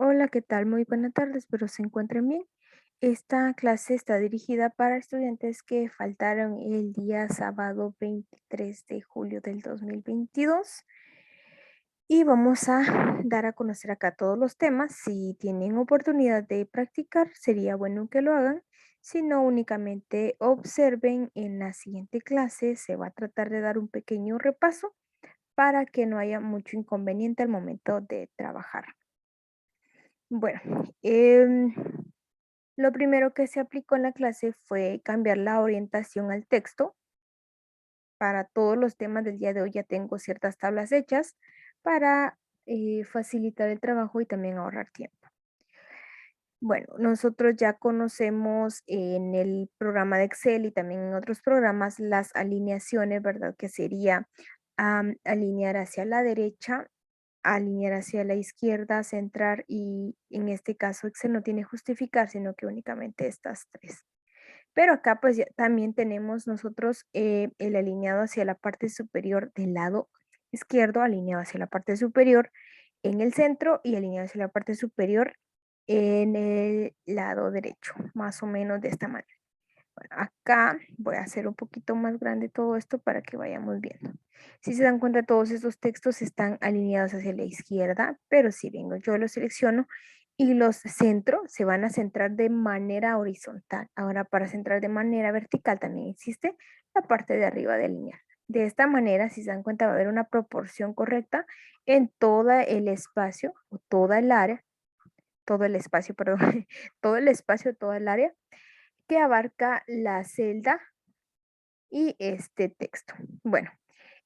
Hola, ¿qué tal? Muy buenas tardes, espero se encuentren bien. Esta clase está dirigida para estudiantes que faltaron el día sábado 23 de julio del 2022 y vamos a dar a conocer acá todos los temas. Si tienen oportunidad de practicar, sería bueno que lo hagan. Si no, únicamente observen en la siguiente clase. Se va a tratar de dar un pequeño repaso para que no haya mucho inconveniente al momento de trabajar. Bueno, lo primero que se aplicó en la clase fue cambiar la orientación al texto. Para todos los temas del día de hoy ya tengo ciertas tablas hechas para facilitar el trabajo y también ahorrar tiempo. Bueno, nosotros ya conocemos en el programa de Excel y también en otros programas las alineaciones, ¿verdad? Que sería alinear hacia la derecha, alinear hacia la izquierda, centrar y en este caso Excel no tiene justificar, sino que únicamente estas tres. Pero acá pues ya también tenemos nosotros el alineado hacia la parte superior del lado izquierdo, alineado hacia la parte superior en el centro y alineado hacia la parte superior en el lado derecho, más o menos de esta manera. Bueno, acá voy a hacer un poquito más grande todo esto para que vayamos viendo. Si se dan cuenta, todos estos textos están alineados hacia la izquierda, pero si vengo yo los selecciono y los centro, se van a centrar de manera horizontal. Ahora, para centrar de manera vertical también existe la parte de arriba de alinear. De esta manera, si se dan cuenta, va a haber una proporción correcta en todo el espacio o toda el área, todo el espacio, perdón, todo el espacio, toda el área que abarca la celda y este texto. Bueno,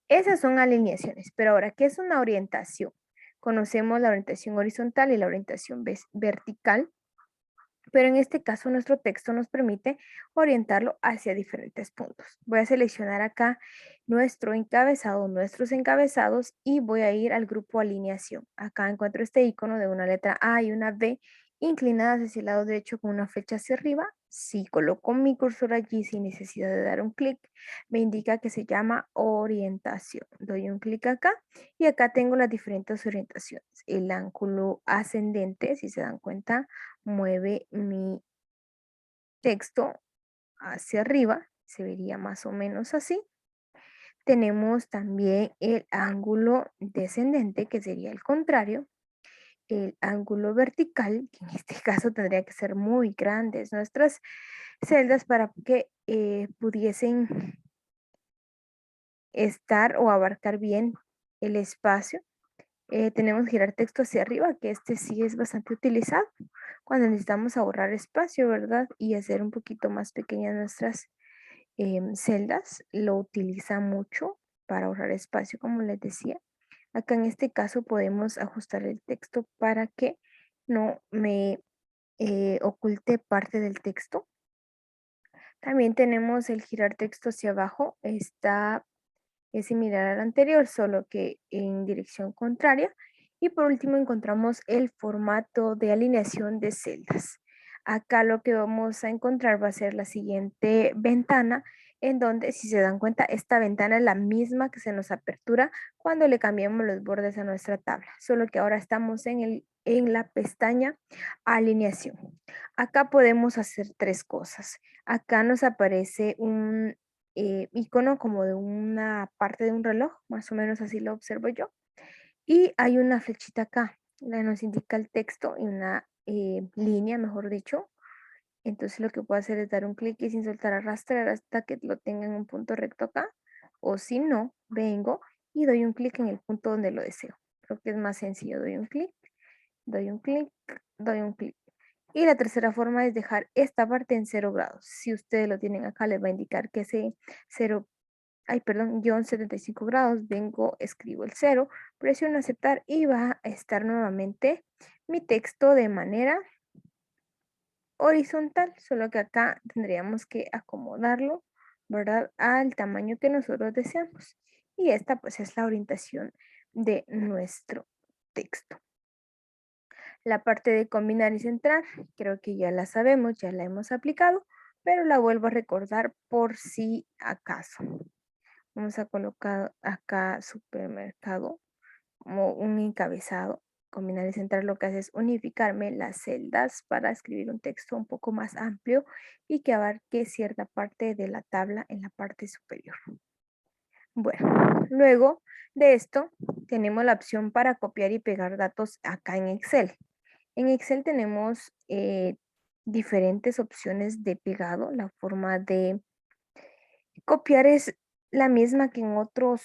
esas son alineaciones, pero ahora, ¿qué es una orientación? Conocemos la orientación horizontal y la orientación vertical, pero en este caso nuestro texto nos permite orientarlo hacia diferentes puntos. Voy a seleccionar acá nuestro encabezado, nuestros encabezados y voy a ir al grupo alineación. Acá encuentro este icono de una letra A y una B inclinadas hacia el lado derecho con una flecha hacia arriba. Si coloco mi cursor allí sin necesidad de dar un clic, me indica que se llama orientación. Doy un clic acá y acá tengo las diferentes orientaciones. El ángulo ascendente, si se dan cuenta, mueve mi texto hacia arriba, se vería más o menos así. Tenemos también el ángulo descendente, que sería el contrario, el ángulo vertical, que en este caso tendría que ser muy grandes nuestras celdas para que pudiesen estar o abarcar bien el espacio. Tenemos girar texto hacia arriba, que este sí es bastante utilizado cuando necesitamos ahorrar espacio, ¿verdad? Y hacer un poquito más pequeñas nuestras celdas. Lo utiliza mucho para ahorrar espacio, como les decía. Acá en este caso podemos ajustar el texto para que no me oculte parte del texto. También tenemos el girar texto hacia abajo. Es similar al anterior, solo que en dirección contraria. Y por último encontramos el formato de alineación de celdas. Acá lo que vamos a encontrar va a ser la siguiente ventana, en donde si se dan cuenta, esta ventana es la misma que se nos apertura cuando le cambiamos los bordes a nuestra tabla, solo que ahora estamos en la pestaña alineación. Acá podemos hacer tres cosas. Acá nos aparece un icono como de una parte de un reloj, más o menos así lo observo yo. Y hay una flechita acá, la nos indica el texto y una línea, mejor dicho. Entonces lo que puedo hacer es dar un clic y sin soltar arrastrar hasta que lo tenga en un punto recto acá. O si no, vengo y doy un clic en el punto donde lo deseo. Creo que es más sencillo. Doy un clic, doy un clic, doy un clic. Y la tercera forma es dejar esta parte en 0 grados. Si ustedes lo tienen acá, les va a indicar que ese 0, ay, perdón, guión 75 grados. Vengo, escribo el 0, presiono aceptar y va a estar nuevamente mi texto de manera horizontal, solo que acá tendríamos que acomodarlo, ¿verdad? Al tamaño que nosotros deseamos. Y esta pues es la orientación de nuestro texto. La parte de combinar y centrar, creo que ya la sabemos, ya la hemos aplicado, pero la vuelvo a recordar por si acaso. Vamos a colocar acá supermercado como un encabezado. combinar y centrar lo que hace es unificarme las celdas para escribir un texto un poco más amplio y que abarque cierta parte de la tabla en la parte superior. Bueno, luego de esto tenemos la opción para copiar y pegar datos acá en Excel. En Excel tenemos diferentes opciones de pegado. La forma de copiar es la misma que en otros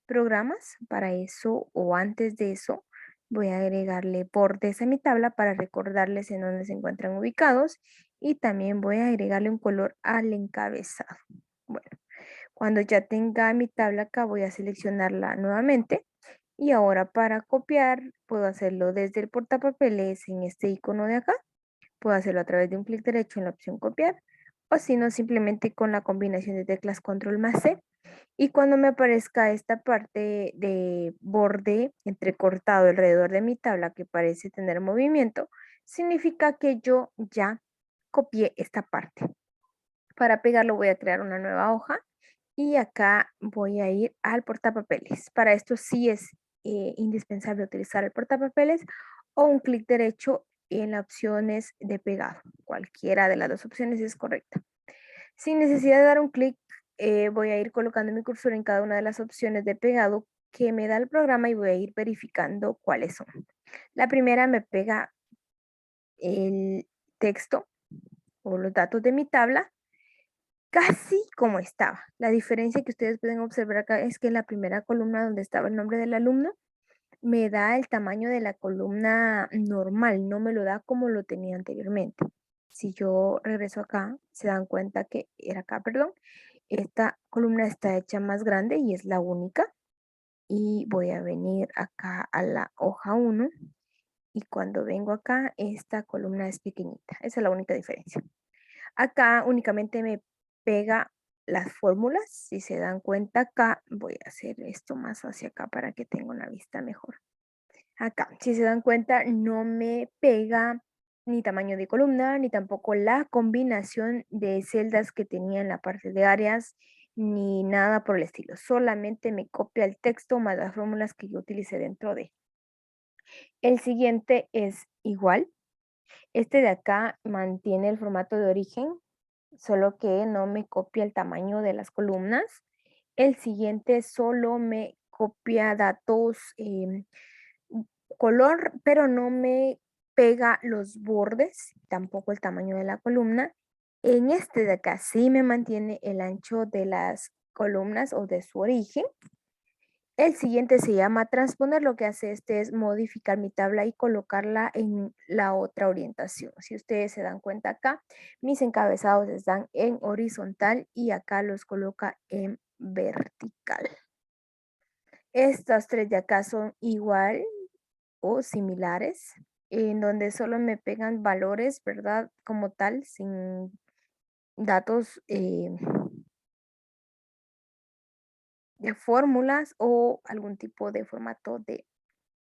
programas. Para eso o antes de eso voy a agregarle bordes a mi tabla para recordarles en dónde se encuentran ubicados y también voy a agregarle un color al encabezado. Bueno, cuando ya tenga mi tabla acá voy a seleccionarla nuevamente y ahora para copiar puedo hacerlo desde el portapapeles en este icono de acá. Puedo hacerlo a través de un clic derecho en la opción copiar o si no simplemente con la combinación de teclas control más C. Y cuando me aparezca esta parte de borde entrecortado alrededor de mi tabla que parece tener movimiento, significa que yo ya copié esta parte. Para pegarlo voy a crear una nueva hoja y acá voy a ir al portapapeles. Para esto sí es indispensable utilizar el portapapeles o un clic derecho en las opciones de pegado. Cualquiera de las dos opciones es correcta. Sin necesidad de dar un clic, voy a ir colocando mi cursor en cada una de las opciones de pegado que me da el programa y voy a ir verificando cuáles son. La primera me pega el texto o los datos de mi tabla casi como estaba. La diferencia que ustedes pueden observar acá es que en la primera columna donde estaba el nombre del alumno, me da el tamaño de la columna normal, no me lo da como lo tenía anteriormente. Si yo regreso acá, se dan cuenta que era acá, perdón. Esta columna está hecha más grande y es la única. Y voy a venir acá a la hoja 1 y cuando vengo acá, esta columna es pequeñita. Esa es la única diferencia. Acá únicamente me pega las fórmulas. Si se dan cuenta acá, voy a hacer esto más hacia acá para que tenga una vista mejor. Acá, si se dan cuenta, no me pega ni tamaño de columna, ni tampoco la combinación de celdas que tenía en la parte de áreas, ni nada por el estilo. Solamente me copia el texto más las fórmulas que yo utilicé dentro de. El siguiente es igual. Este de acá mantiene el formato de origen, solo que no me copia el tamaño de las columnas. El siguiente solo me copia datos color, pero no me pega los bordes, tampoco el tamaño de la columna. En este de acá sí me mantiene el ancho de las columnas o de su origen. El siguiente se llama transponer. Lo que hace este es modificar mi tabla y colocarla en la otra orientación. Si ustedes se dan cuenta acá, mis encabezados están en horizontal y acá los coloca en vertical. Estas tres de acá son igual o similares, en donde solo me pegan valores, ¿verdad? Como tal, sin datos de fórmulas o algún tipo de formato de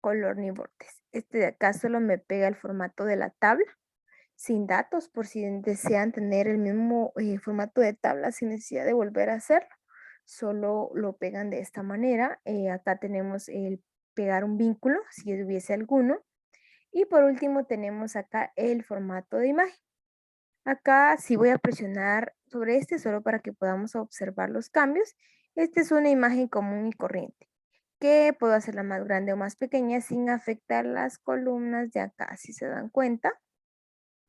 color ni bordes. Este de acá solo me pega el formato de la tabla, sin datos, por si desean tener el mismo formato de tabla sin necesidad de volver a hacerlo. Solo lo pegan de esta manera. Acá tenemos el pegar un vínculo, si hubiese alguno. Y por último tenemos acá el formato de imagen. Acá sí voy a presionar sobre este solo para que podamos observar los cambios. Esta es una imagen común y corriente que puedo hacerla más grande o más pequeña sin afectar las columnas de acá. Si se dan cuenta,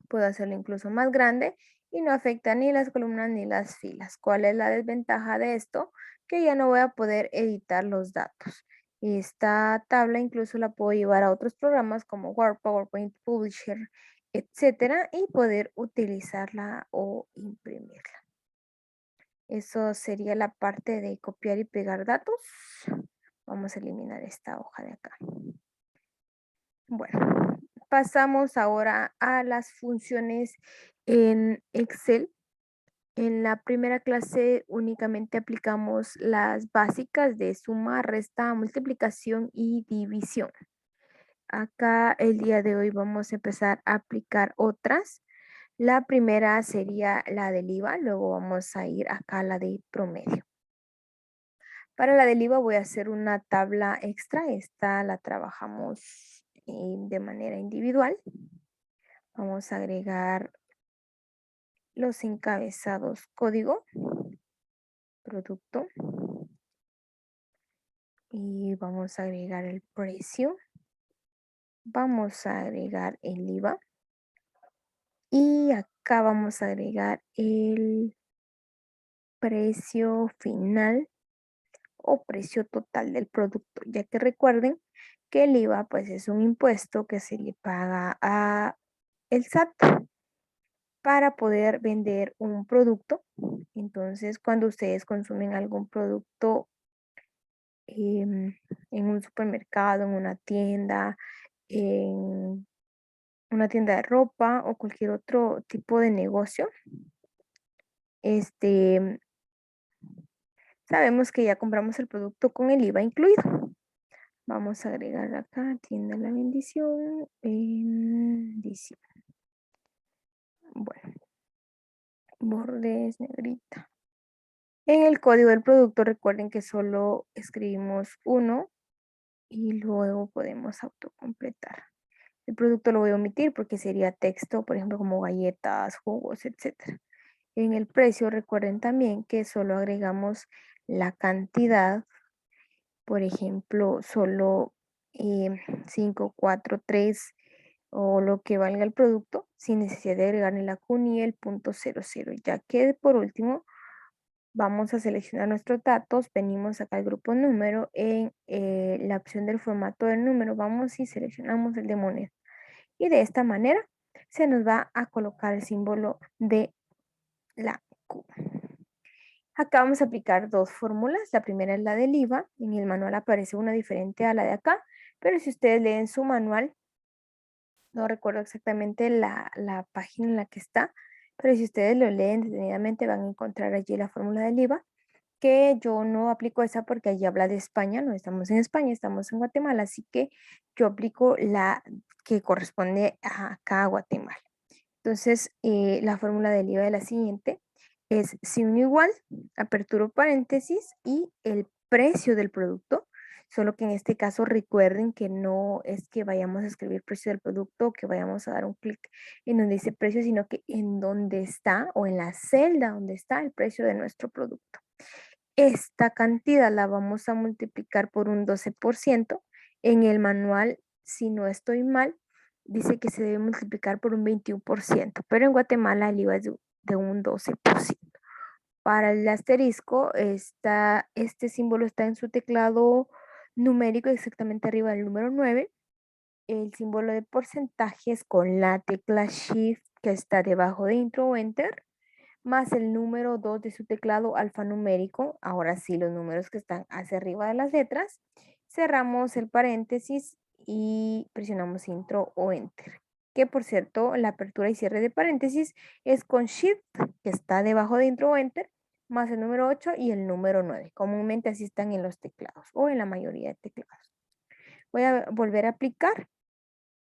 puedo hacerla incluso más grande y no afecta ni las columnas ni las filas. ¿Cuál es la desventaja de esto? Que ya no voy a poder editar los datos. Esta tabla incluso la puedo llevar a otros programas como Word, PowerPoint, Publisher, etcétera, y poder utilizarla o imprimirla. Eso sería la parte de copiar y pegar datos. Vamos a eliminar esta hoja de acá. Bueno, pasamos ahora a las funciones en Excel. En la primera clase únicamente aplicamos las básicas de suma, resta, multiplicación y división. Acá el día de hoy vamos a empezar a aplicar otras. La primera sería la del IVA, luego vamos a ir acá a la de promedio. Para la del IVA voy a hacer una tabla extra. Esta la trabajamos de manera individual. Vamos a agregar los encabezados código, producto, y vamos a agregar el precio. Vamos a agregar el IVA y acá vamos a agregar el precio final o precio total del producto, ya que recuerden que el IVA pues es un impuesto que se le paga a el SAT para poder vender un producto. Entonces, cuando ustedes consumen algún producto en un supermercado, en en una tienda de ropa o cualquier otro tipo de negocio, este, sabemos que ya compramos el producto con el IVA incluido. Vamos a agregar acá, tienda La Bendición, bendición. Bueno, bordes, negrita. En el código del producto recuerden que solo escribimos uno y luego podemos autocompletar. El producto lo voy a omitir porque sería texto, por ejemplo, como galletas, jugos, etc. En el precio recuerden también que solo agregamos la cantidad, por ejemplo, solo 5, 4, 3 o lo que valga el producto sin necesidad de agregar ni la Q ni el punto 00, ya que por último vamos a seleccionar nuestros datos, venimos acá al grupo número, en la opción del formato del número, vamos y seleccionamos el de moneda. Y de esta manera se nos va a colocar el símbolo de la Q. Acá vamos a aplicar dos fórmulas. La primera es la del IVA. En el manual aparece una diferente a la de acá, pero si ustedes leen su manual, no recuerdo exactamente la página en la que está, pero si ustedes lo leen detenidamente van a encontrar allí la fórmula del IVA, que yo no aplico esa porque allí habla de España, no estamos en España, estamos en Guatemala, así que yo aplico la que corresponde a acá a Guatemala. Entonces, la fórmula del IVA es la siguiente, es signo igual, aperturo paréntesis y el precio del producto, solo que en este caso recuerden que no es que vayamos a escribir precio del producto o que vayamos a dar un clic en donde dice precio, sino que en donde está o en la celda donde está el precio de nuestro producto. Esta cantidad la vamos a multiplicar por un 12%. En el manual, si no estoy mal, dice que se debe multiplicar por un 21%, pero en Guatemala el IVA es de un 12%. Para el asterisco, este símbolo está en su teclado numérico exactamente arriba del número 9. El símbolo de porcentajes con la tecla Shift que está debajo de Intro o Enter más el número 2 de su teclado alfanumérico, ahora sí los números que están hacia arriba de las letras, cerramos el paréntesis y presionamos Intro o Enter. Que por cierto, la apertura y cierre de paréntesis es con Shift, que está debajo de Intro o Enter, más el número 8 y el número 9. Comúnmente así están en los teclados o en la mayoría de teclados. Voy a volver a aplicar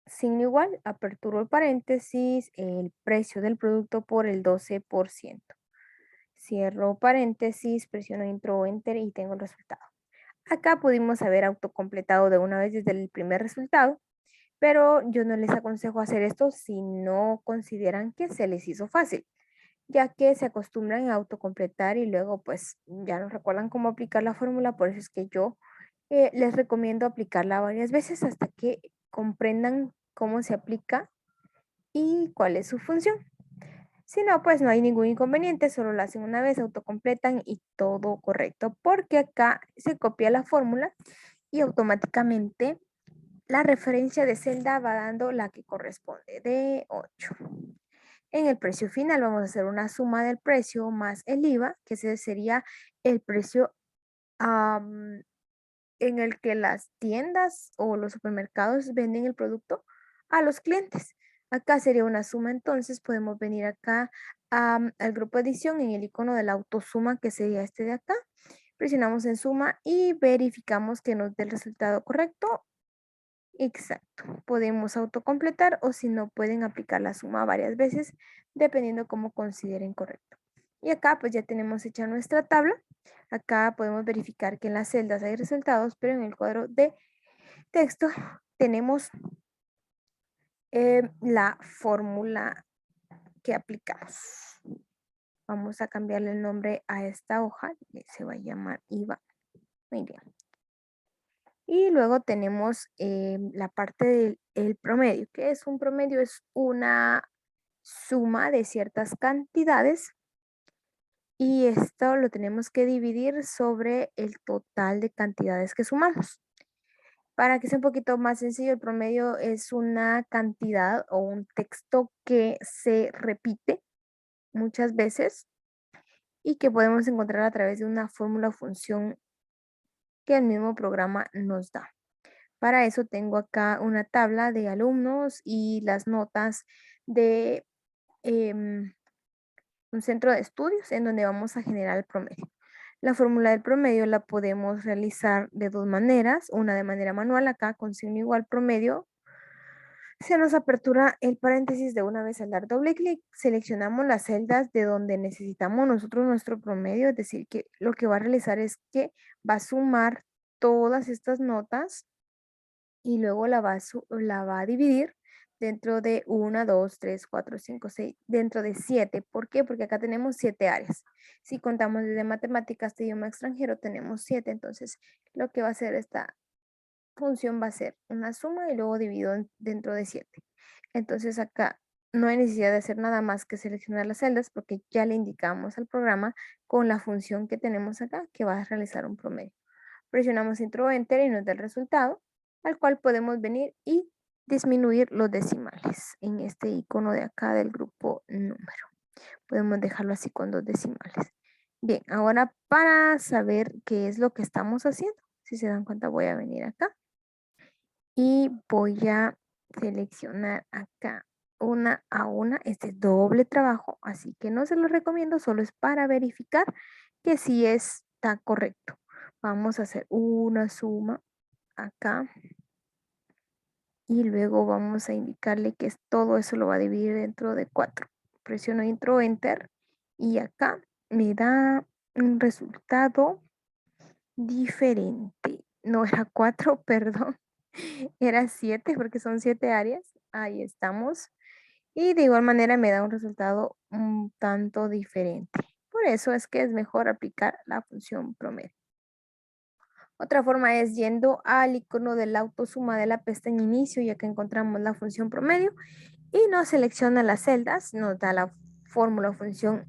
signo igual, aperturo el paréntesis, el precio del producto por el 12%. Cierro paréntesis, presiono Intro o Enter y tengo el resultado. Acá pudimos haber autocompletado de una vez desde el primer resultado, pero yo no les aconsejo hacer esto si no consideran que se les hizo fácil, ya que se acostumbran a autocompletar y luego pues ya no recuerdan cómo aplicar la fórmula, por eso es que yo les recomiendo aplicarla varias veces hasta que comprendan cómo se aplica y cuál es su función. Si no, pues no hay ningún inconveniente, solo lo hacen una vez, autocompletan y todo correcto, porque acá se copia la fórmula y automáticamente la referencia de celda va dando la que corresponde de 8. En el precio final vamos a hacer una suma del precio más el IVA, que ese sería el precio en el que las tiendas o los supermercados venden el producto a los clientes. Acá sería una suma, entonces podemos venir acá al grupo edición en el icono de la autosuma, que sería este de acá. Presionamos en suma y verificamos que nos dé el resultado correcto. Exacto. Podemos autocompletar o si no pueden aplicar la suma varias veces, dependiendo cómo consideren correcto. Y acá pues ya tenemos hecha nuestra tabla. Acá podemos verificar que en las celdas hay resultados, pero en el cuadro de texto tenemos la fórmula que aplicamos. Vamos a cambiarle el nombre a esta hoja. Se va a llamar IVA. Muy bien. Y luego tenemos la parte del promedio. ¿Qué es un promedio? Es una suma de ciertas cantidades y esto lo tenemos que dividir sobre el total de cantidades que sumamos. Para que sea un poquito más sencillo, el promedio es una cantidad o un texto que se repite muchas veces y que podemos encontrar a través de una fórmula o función que el mismo programa nos da. Para eso tengo acá una tabla de alumnos y las notas de un centro de estudios en donde vamos a generar el promedio. La fórmula del promedio la podemos realizar de dos maneras, una de manera manual acá con signo igual promedio. Se nos apertura el paréntesis de una vez al dar doble clic, seleccionamos las celdas de donde necesitamos nosotros nuestro promedio, es decir, que lo que va a realizar es que va a sumar todas estas notas y luego la va a dividir dentro de 1, 2, 3, 4, 5, 6, dentro de 7. ¿Por qué? Porque acá tenemos 7 áreas. Si contamos desde matemáticas de idioma extranjero, tenemos 7. Entonces, lo que va a hacer esta función va a ser una suma y luego dividido dentro de 7. Entonces, acá no hay necesidad de hacer nada más que seleccionar las celdas porque ya le indicamos al programa con la función que tenemos acá que va a realizar un promedio. Presionamos Intro Enter y nos da el resultado, al cual podemos venir y disminuir los decimales en este icono de acá del grupo número. Podemos dejarlo así con 2 decimales. Bien, ahora para saber qué es lo que estamos haciendo, si se dan cuenta voy a venir acá y voy a seleccionar acá una a una. Este es doble trabajo, así que no se lo recomiendo, solo es para verificar que sí está correcto. Vamos a hacer una suma acá y luego vamos a indicarle que todo eso lo va a dividir dentro de 4. Presiono Intro Enter y acá me da un resultado diferente. No era 4, perdón, era 7 porque son 7 áreas. Ahí estamos. Y de igual manera me da un resultado un tanto diferente. Por eso es que es mejor aplicar la función promedio. Otra forma es yendo al icono del autosuma de la pestaña inicio, ya que encontramos la función promedio y nos selecciona las celdas, nos da la fórmula o función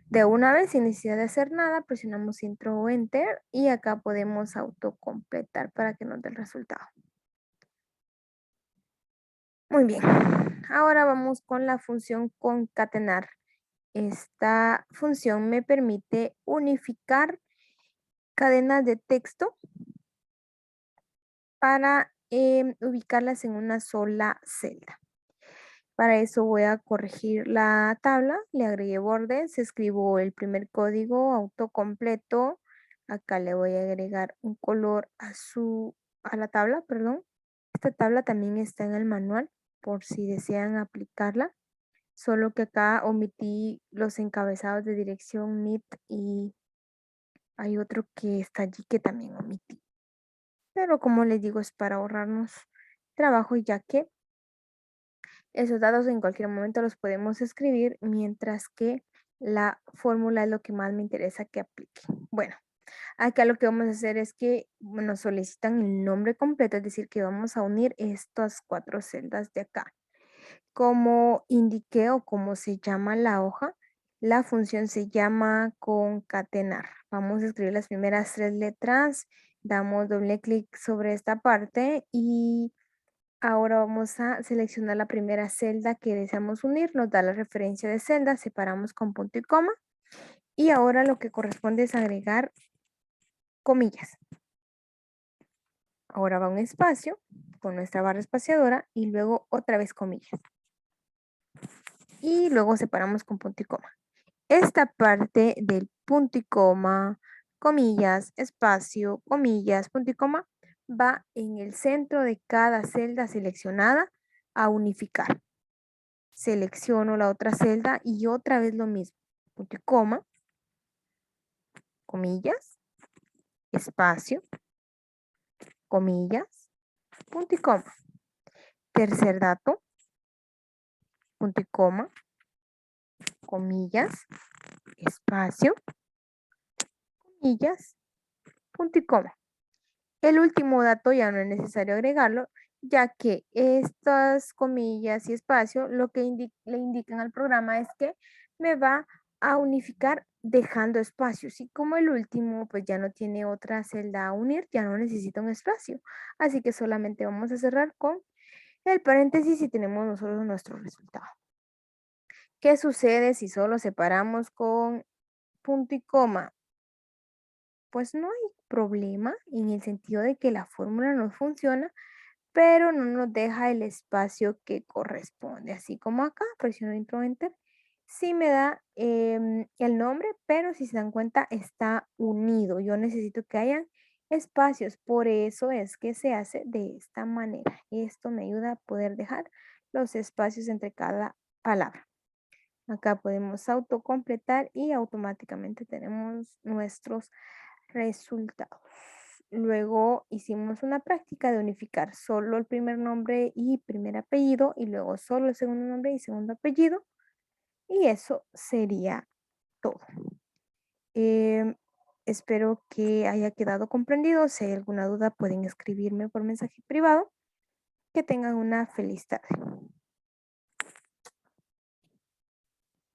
de una vez sin necesidad de hacer nada, presionamos Intro o Enter y acá podemos autocompletar para que nos dé el resultado. Muy bien, ahora vamos con la función concatenar. Esta función me permite unificar cadenas de texto para ubicarlas en una sola celda. Para eso voy a corregir la tabla, le agregué bordes, escribo el primer código autocompleto. Acá le voy a agregar un color a la tabla, perdón. Esta tabla también está en el manual por si desean aplicarla. Solo que acá omití los encabezados de dirección NIT y hay otro que está allí que también omití. Pero como les digo, es para ahorrarnos trabajo ya que esos datos en cualquier momento los podemos escribir, mientras que la fórmula es lo que más me interesa que aplique. Bueno, acá lo que vamos a hacer es que nos solicitan el nombre completo, es decir, que vamos a unir estas 4 celdas de acá. Como indiqué o como se llama la hoja, la función se llama concatenar. Vamos a escribir las primeras 3 letras, damos doble clic sobre esta parte y ahora vamos a seleccionar la primera celda que deseamos unir, nos da la referencia de celda, separamos con punto y coma y ahora lo que corresponde es agregar comillas. Ahora va un espacio con nuestra barra espaciadora y luego otra vez comillas. Y luego separamos con punto y coma. Esta parte del punto y coma, comillas, espacio, comillas, punto y coma, va en el centro de cada celda seleccionada a unificar. Selecciono la otra celda y otra vez lo mismo. Punto y coma, comillas, espacio, comillas, punto y coma. Tercer dato, punto y coma, comillas, espacio, comillas, punto y coma. El último dato ya no es necesario agregarlo, ya que estas comillas y espacio lo que le indican al programa es que me va a unificar dejando espacios. Y como el último pues ya no tiene otra celda a unir, ya no necesita un espacio. Así que solamente vamos a cerrar con el paréntesis y tenemos nosotros nuestro resultado. ¿Qué sucede si solo separamos con punto y coma? Pues no hay problema en el sentido de que la fórmula no funciona, pero no nos deja el espacio que corresponde. Así como acá, presiono Intro Enter. Sí me da el nombre, pero si se dan cuenta está unido. Yo necesito que hayan espacios, por eso es que se hace de esta manera. Esto me ayuda a poder dejar los espacios entre cada palabra. Acá podemos autocompletar y automáticamente tenemos nuestros resultados. Luego hicimos una práctica de unificar solo el primer nombre y primer apellido y luego solo el segundo nombre y segundo apellido. Y eso sería todo. Em, Espero que haya quedado comprendido. Si hay alguna duda pueden escribirme por mensaje privado. Que tengan una feliz tarde.